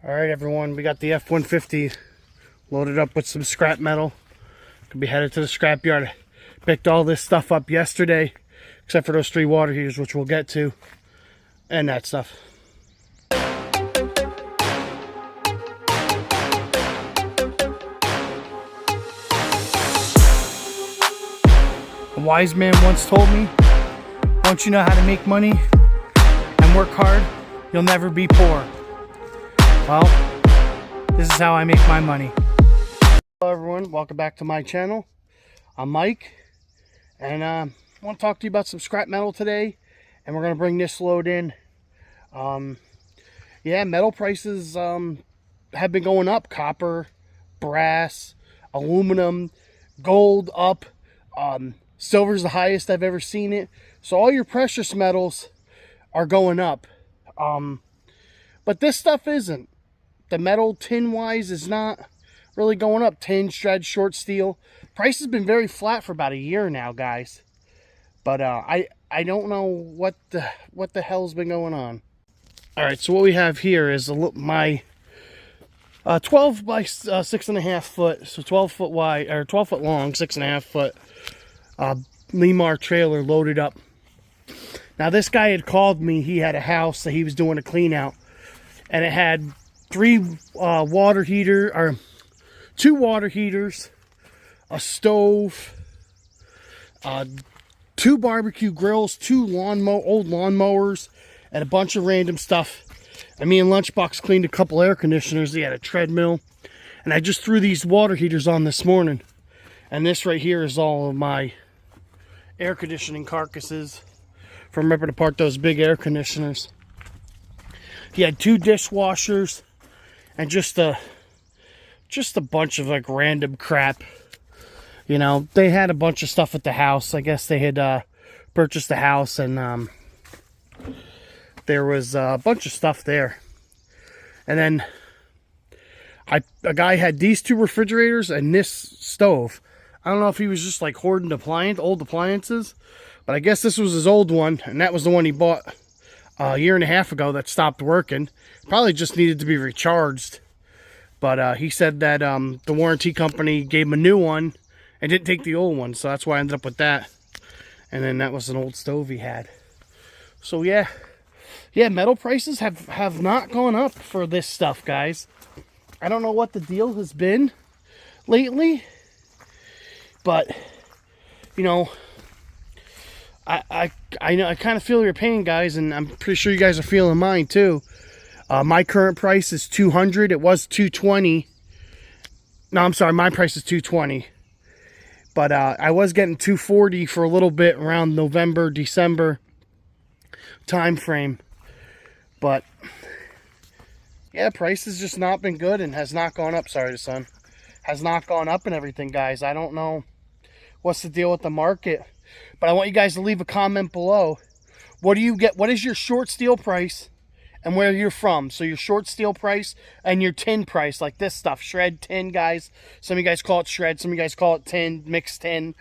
All right, everyone, we got the F-150 loaded up with some scrap metal. Could be headed to the scrapyard. Picked all this stuff up yesterday, except for those 3 water heaters, which we'll get to, and that stuff. A wise man once told me, once you know how to make money and work hard, you'll never be poor. Well, this is how I make my money. Hello everyone, welcome back to my channel. I'm Mike, and I want to talk to you about some scrap metal today, and we're going to bring this load in. Yeah, metal prices have been going up. Copper, brass, aluminum, gold up. Silver's the highest I've ever seen it. So all your precious metals are going up. But this stuff isn't. The metal tin-wise is not really going up. Tin, shred, short steel. Price has been very flat for about a year now, guys. But I don't know what the hell's been going on. All right, so what we have here is my 12 by 6.5 foot, so 12 foot wide or 12 foot long, 6.5 foot Lemar trailer loaded up. Now this guy had called me. He had a house that he was doing a clean out, and it had 2 water heaters, a stove, 2 barbecue grills, 2 old lawnmowers, and a bunch of random stuff. And me and Lunchbox cleaned a couple air conditioners. He had a treadmill, and I just threw these water heaters on this morning. And this right here is all of my air conditioning carcasses from ripping apart those big air conditioners. He had 2 dishwashers and just a bunch of like random crap. You know, they had a bunch of stuff at the house. I guess they had purchased the house, and there was a bunch of stuff there. And then a guy had these 2 refrigerators and this stove. I don't know if he was just like hoarding old appliances, but I guess this was his old one, and that was the one he bought a year and a half ago that stopped working. Probably just needed to be recharged. But he said that the warranty company gave him a new one and didn't take the old one, so that's why I ended up with that. And then that was an old stove he had. So yeah, metal prices have not gone up for this stuff, guys. I don't know what the deal has been lately, but you know, I know I kind of feel your pain, guys, and I'm pretty sure you guys are feeling mine too. My current price is $200. It was $220. No, I'm sorry, my price is $220. But I was getting $240 for a little bit around November, December time frame. But yeah, price has just not been good and has not gone up. Sorry, son. Has not gone up and everything, guys. I don't know what's the deal with the market, but I want you guys to leave a comment below. What do you get? What is your short steel price and where you're from? So your short steel price and your tin price, like this stuff, shred tin, guys. Some of you guys call it shred, some of you guys call it tin, mixed tin.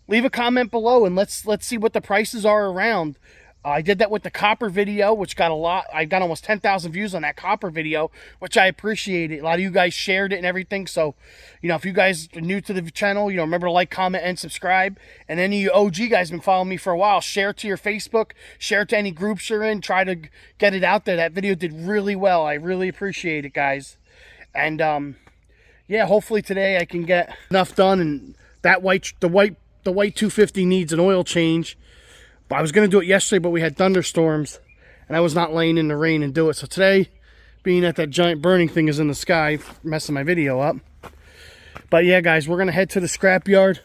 Leave a comment below and let's see what the prices are around. I did that with the copper video, which got a lot. I got almost 10,000 views on that copper video, which I appreciate it. A lot of you guys shared it and everything. So, you know, if you guys are new to the channel, you know, remember to like, comment, and subscribe. And any of you OG guys been following me for a while, share it to your Facebook, share it to any groups you're in. Try to get it out there. That video did really well. I really appreciate it, guys. And yeah, hopefully today I can get enough done. And that the white 250 needs an oil change. But I was going to do it yesterday, but we had thunderstorms, and I was not laying in the rain and do it. So today, being that giant burning thing is in the sky, messing my video up. But yeah, guys, we're going to head to the scrapyard,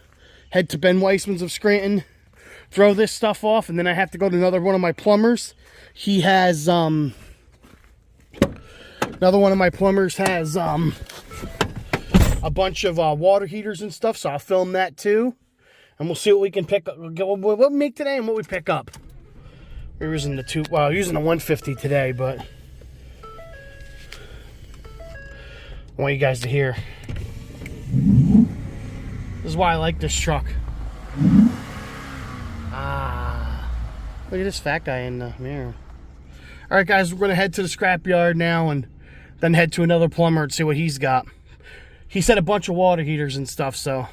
head to Ben Weissman's of Scranton, throw this stuff off, and then I have to go to another one of my plumbers. He has, another one of my plumbers has a bunch of water heaters and stuff, so I'll film that too. And we'll see what we can pick up, what we make today and what we pick up. We're using the 150 today, but I want you guys to hear. This is why I like this truck. Look at this fat guy in the mirror. All right, guys, we're going to head to the scrapyard now and then head to another plumber and see what he's got. He said a bunch of water heaters and stuff, so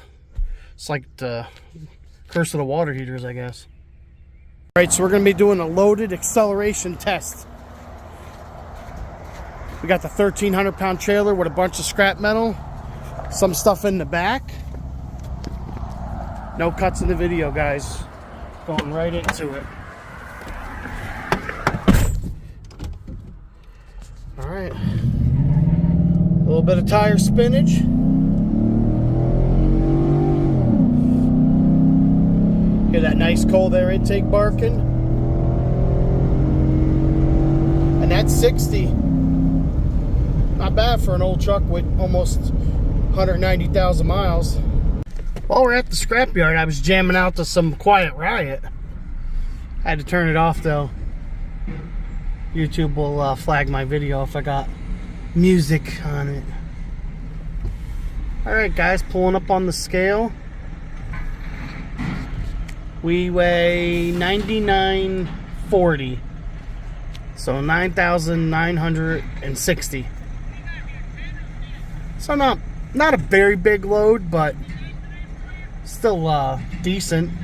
it's like the curse of the water heaters, I guess. All right, so we're going to be doing a loaded acceleration test. We got the 1,300-pound trailer with a bunch of scrap metal, some stuff in the back. No cuts in the video, guys. Going right into it. All right. A little bit of tire spinach. Hear that nice cold air intake barking. And that's 60. Not bad for an old truck with almost 190,000 miles. While we're at the scrapyard, I was jamming out to some Quiet Riot. I had to turn it off though. YouTube will flag my video if I got music on it. Alright guys, pulling up on the scale. We weigh 99.40. So 9,960. So not a very big load, but still decent. A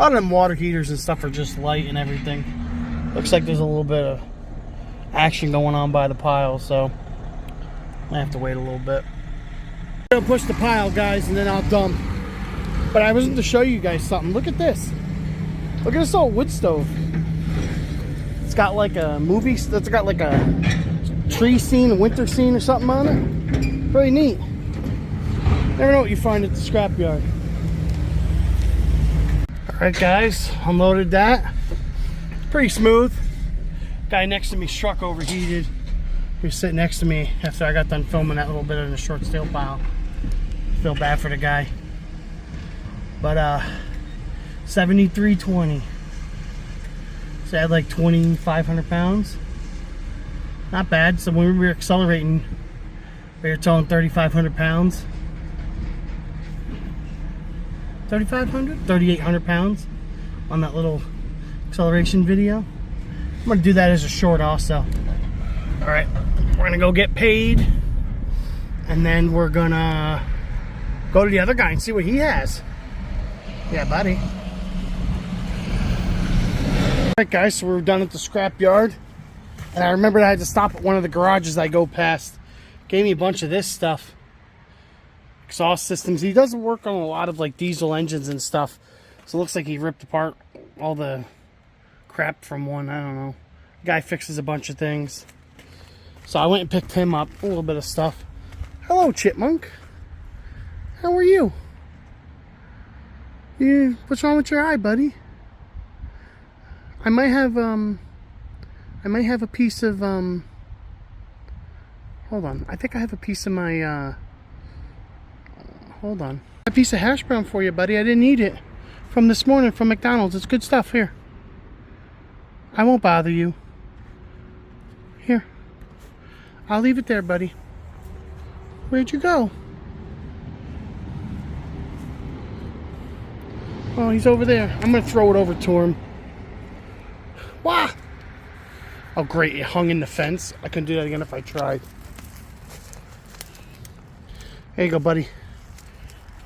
lot of them water heaters and stuff are just light and everything. Looks like there's a little bit of action going on by the pile, so I have to wait a little bit. I'm gonna push the pile, guys, and then I'll dump. But I wasn't to show you guys something. Look at this. Look at this old wood stove. It's got like a movie. It's got like a tree scene, a winter scene, or something on it. Really neat. Never know what you find at the scrapyard. All right, guys, unloaded that. Pretty smooth. Guy next to me's truck overheated. He was sitting next to me after I got done filming that little bit in the short steel pile. Feel bad for the guy. But 7320. So I had like 2,500 pounds. Not bad. So when we were accelerating, we were towing 3,500 pounds. 3,500? 3,800 pounds on that little acceleration video. I'm gonna do that as a short also. All right, we're gonna go get paid, and then we're gonna go to the other guy and see what he has. Yeah, buddy. All right, guys, so we're done at the scrapyard, and I remembered I had to stop at one of the garages I go past. Gave me a bunch of this stuff. Exhaust systems. He doesn't work on a lot of like diesel engines and stuff, so it looks like he ripped apart all the crap from one. I don't know. Guy fixes a bunch of things, so I went and picked him up a little bit of stuff. Hello, Chipmunk. How are you? What's wrong with your eye, buddy? I might have a piece of hold on. I think I have a piece of my hold on. A piece of hash brown for you, buddy. I didn't eat it from this morning from McDonald's. It's good stuff. Here. I won't bother you. Here. I'll leave it there, buddy. Where'd you go? Oh, he's over there. I'm going to throw it over to him. Wah! Oh, great. It hung in the fence. I couldn't do that again if I tried. There you go, buddy.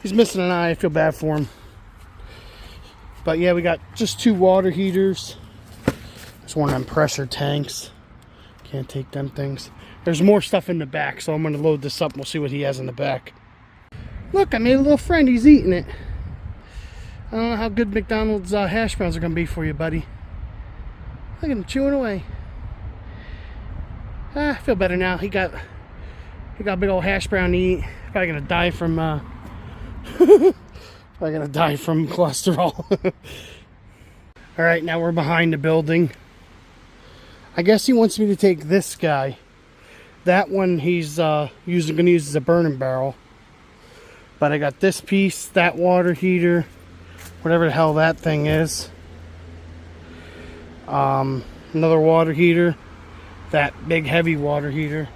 He's missing an eye. I feel bad for him. But yeah, we got just 2 water heaters. There's one of them pressure tanks. Can't take them things. There's more stuff in the back, so I'm going to load this up and we'll see what he has in the back. Look, I made a little friend. He's eating it. I don't know how good McDonald's hash browns are going to be for you, buddy. Look at him chewing away. I feel better now. He got a big old hash brown to eat. Probably going to die from probably going to die from cholesterol. All right, now we're behind the building. I guess he wants me to take this guy. That one he's going to use as a burning barrel. But I got this piece, that water heater, whatever the hell that thing is. Another water heater, that big heavy water heater,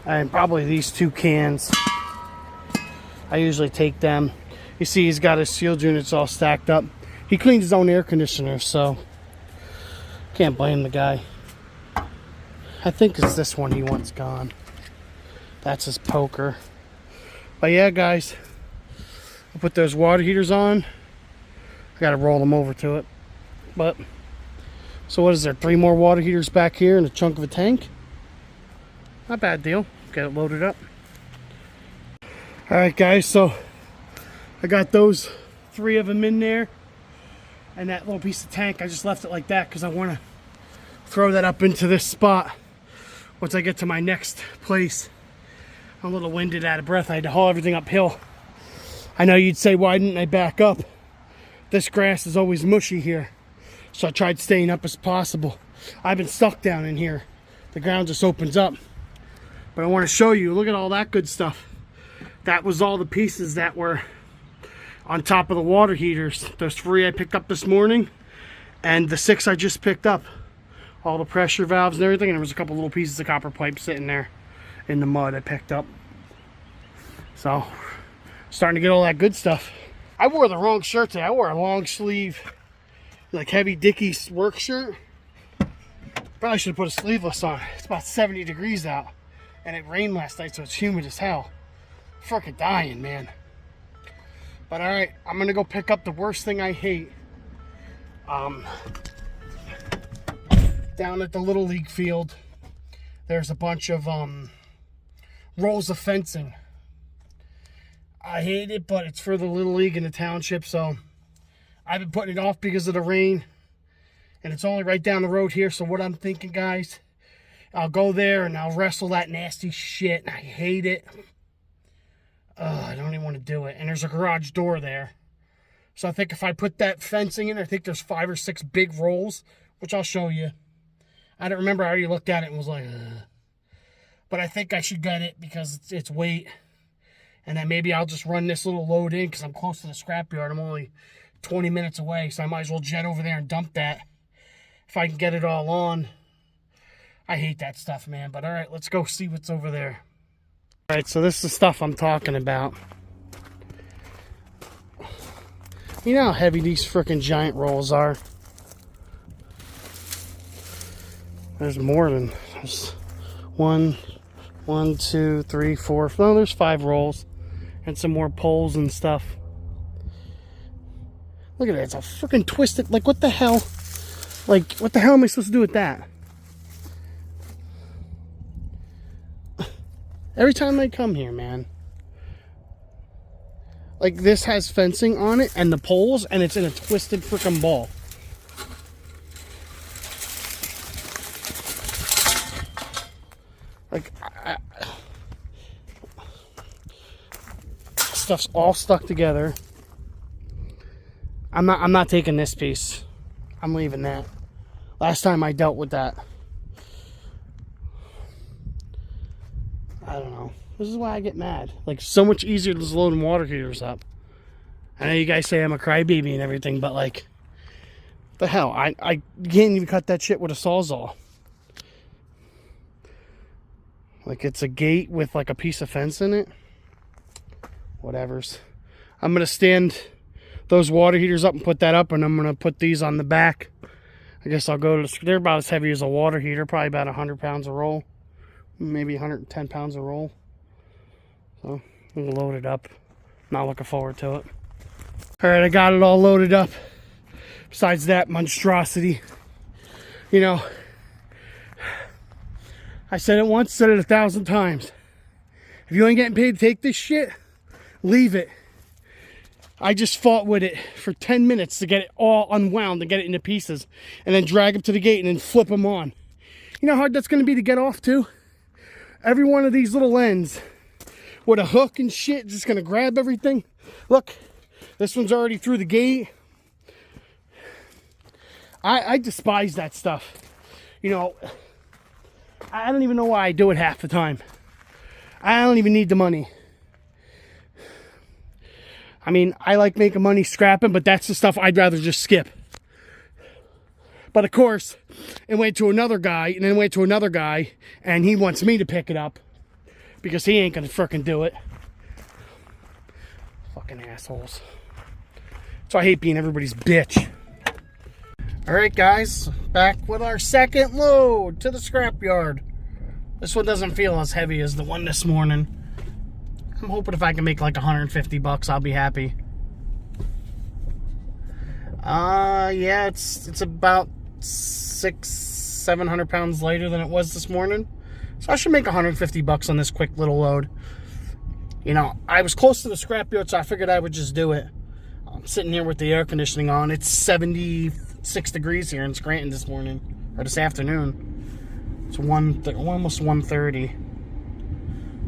and probably these 2 cans. I usually take them. You see he's got his sealed units all stacked up. He cleans his own air conditioner, so can't blame the guy. I think it's this one he wants gone. That's his poker. But yeah, guys, I'll put those water heaters on. I gotta roll them over to it. But, so what is there? 3 more water heaters back here and a chunk of a tank? Not a bad deal. Get it loaded up. Alright guys, so I got those 3 of them in there. And that little piece of tank, I just left it like that because I want to throw that up into this spot once I get to my next place. I'm a little winded, out of breath. I had to haul everything uphill. I know you'd say, why didn't I back up? This grass is always mushy here, so I tried staying up as possible. I've been stuck down in here. The ground just opens up. But I want to show you, look at all that good stuff. That was all the pieces that were on top of the water heaters. Those 3 I picked up this morning, and the 6 I just picked up. All the pressure valves and everything, and there was a couple little pieces of copper pipe sitting there in the mud I picked up. So, starting to get all that good stuff. I wore the wrong shirt today. I wore a long sleeve, like heavy Dickies work shirt. Probably should have put a sleeveless on. It's about 70 degrees out, and it rained last night, so it's humid as hell. Freaking dying, man. But alright, I'm gonna go pick up the worst thing I hate. Down at the Little League field, there's a bunch of rolls of fencing. I hate it, but it's for the Little League in the township, so I've been putting it off because of the rain, and it's only right down the road here. So what I'm thinking, guys, I'll go there and I'll wrestle that nasty shit. I hate it. I don't even want to do it. And there's a garage door there, so I think if I put that fencing in, I think there's 5 or 6 big rolls, which I'll show you. I don't remember. I already looked at it and was like, but I think I should get it because it's weight. And then maybe I'll just run this little load in because I'm close to the scrapyard. I'm only 20 minutes away, so I might as well jet over there and dump that if I can get it all on. I hate that stuff, man. But all right, let's go see what's over there. All right, so this is the stuff I'm talking about. You know how heavy these freaking giant rolls are? There's more than there's 1, 2, 3, 4. No, there's 5 rolls. And some more poles and stuff. Look at it. It's a freaking twisted. Like, what the hell? Like, what the hell am I supposed to do with that? Every time I come here, man. Like, this has fencing on it and the poles, and it's in a twisted freaking ball. Like, stuff's all stuck together. I'm not taking this piece. I'm leaving that. Last time I dealt with that, I don't know. This is why I get mad. Like, so much easier to just loading water heaters up. I know you guys say I'm a crybaby and everything, but like, the hell, I can't even cut that shit with a Sawzall. Like, it's a gate with like a piece of fence in it. Whatevers. I'm gonna stand those water heaters up and put that up, and I'm gonna put these on the back. I guess I'll go to, they're about as heavy as a water heater, probably about 100 pounds a roll, maybe 110 pounds a roll. So I'm gonna load it up. Not looking forward to it. All right, I got it all loaded up. Besides that monstrosity, you know, I said it once, said it 1,000 times. If you ain't getting paid to take this shit, leave it. I just fought with it for 10 minutes to get it all unwound and get it into pieces, and then drag them to the gate and then flip them on. You know how hard that's going to be to get off too? Every one of these little ends with a hook and shit, just going to grab everything. Look, this one's already through the gate. I despise that stuff. You know, I don't even know why I do it half the time. I don't even need the money. I mean, I like making money scrapping, but that's the stuff I'd rather just skip. But of course, it went to another guy, and then went to another guy, and he wants me to pick it up because he ain't gonna frickin' do it. Fucking assholes. So I hate being everybody's bitch. Alright guys, back with our second load to the scrapyard. This one doesn't feel as heavy as the one this morning. I'm hoping if I can make like 150 bucks, I'll be happy. Yeah, it's about 600-700 pounds lighter than it was this morning. So I should make 150 bucks on this quick little load. You know, I was close to the scrapyard, so I figured I would just do it. I'm sitting here with the air conditioning on. It's 76 degrees here in Scranton this morning, or this afternoon. It's almost 1:30.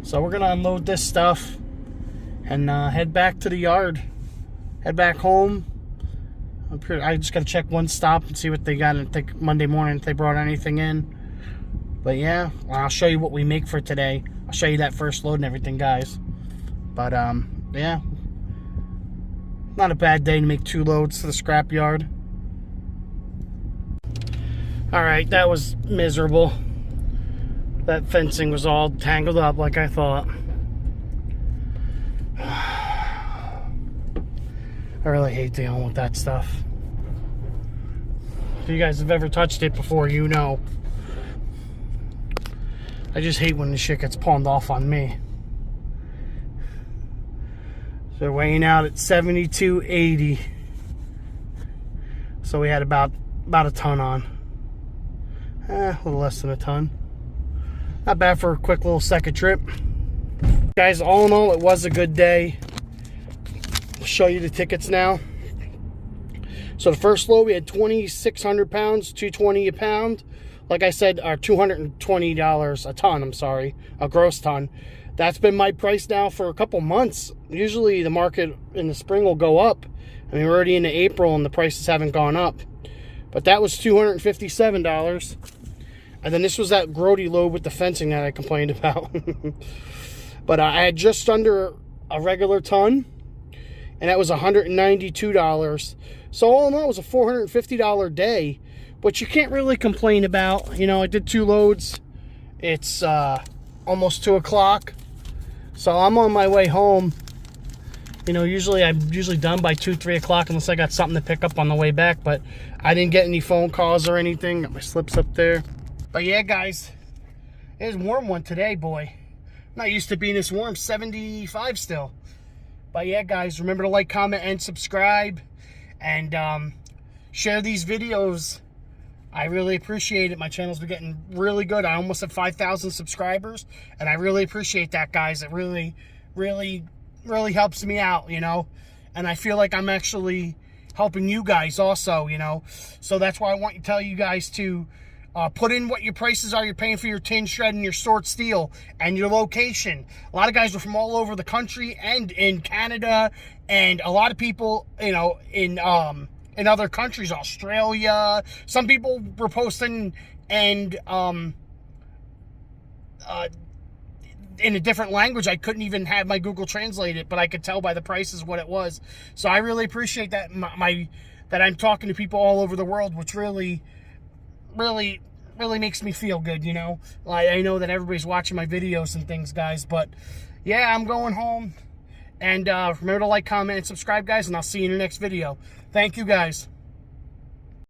So we're gonna unload this stuff and head back to the yard. Head back home. I just gotta check one stop and see what they got. And think Monday morning if they brought anything in. But yeah, I'll show you what we make for today. I'll show you that first load and everything, guys. But yeah, not a bad day to make 2 loads to the scrapyard. All right, that was miserable. That fencing was all tangled up like I thought. I really hate dealing with that stuff. If you guys have ever touched it before, you know. I just hate when the shit gets pawned off on me. So they're weighing out at 72.80. So we had about a ton on. A little less than a ton. Not bad for a quick little second trip. Guys, all in all, it was a good day. I'll show you the tickets now. So the first load, we had 2,600 pounds, $220 a pound. Like I said, or $220 a ton, I'm sorry, a gross ton. That's been my price now for a couple months. Usually the market in the spring will go up. I mean, we're already into April and the prices haven't gone up. But that was $257. And then this was that grody load with the fencing that I complained about. But I had just under a regular ton, and that was $192. So all in all, it was a $450 day, which you can't really complain about. You know, I did 2 loads. It's almost 2 o'clock. So I'm on my way home. You know, I'm usually done by 2-3 o'clock unless I got something to pick up on the way back. But I didn't get any phone calls or anything. Got my slips up there. But yeah, guys, it was a warm one today, boy. I'm not used to being this warm, 75 still. But yeah, guys, remember to like, comment, and subscribe. And share these videos. I really appreciate it. My channel's been getting really good. I almost have 5,000 subscribers. And I really appreciate that, guys. It really, really, really helps me out, you know. And I feel like I'm actually helping you guys also, you know. So that's why I want to tell you guys to put in what your prices are you're paying for your tin shred and your sort steel and your location. A lot of guys are from all over the country and in Canada, and a lot of people, you know, in other countries, Australia. Some people were posting and in a different language. I couldn't even have my Google translate it, but I could tell by the prices what it was. So I really appreciate that that I'm talking to people all over the world, which really makes me feel good, you know. I know that everybody's watching my videos and things, guys, but yeah, I'm going home. And remember to like, comment, and subscribe, guys, and I'll see you in the next video. Thank you, guys.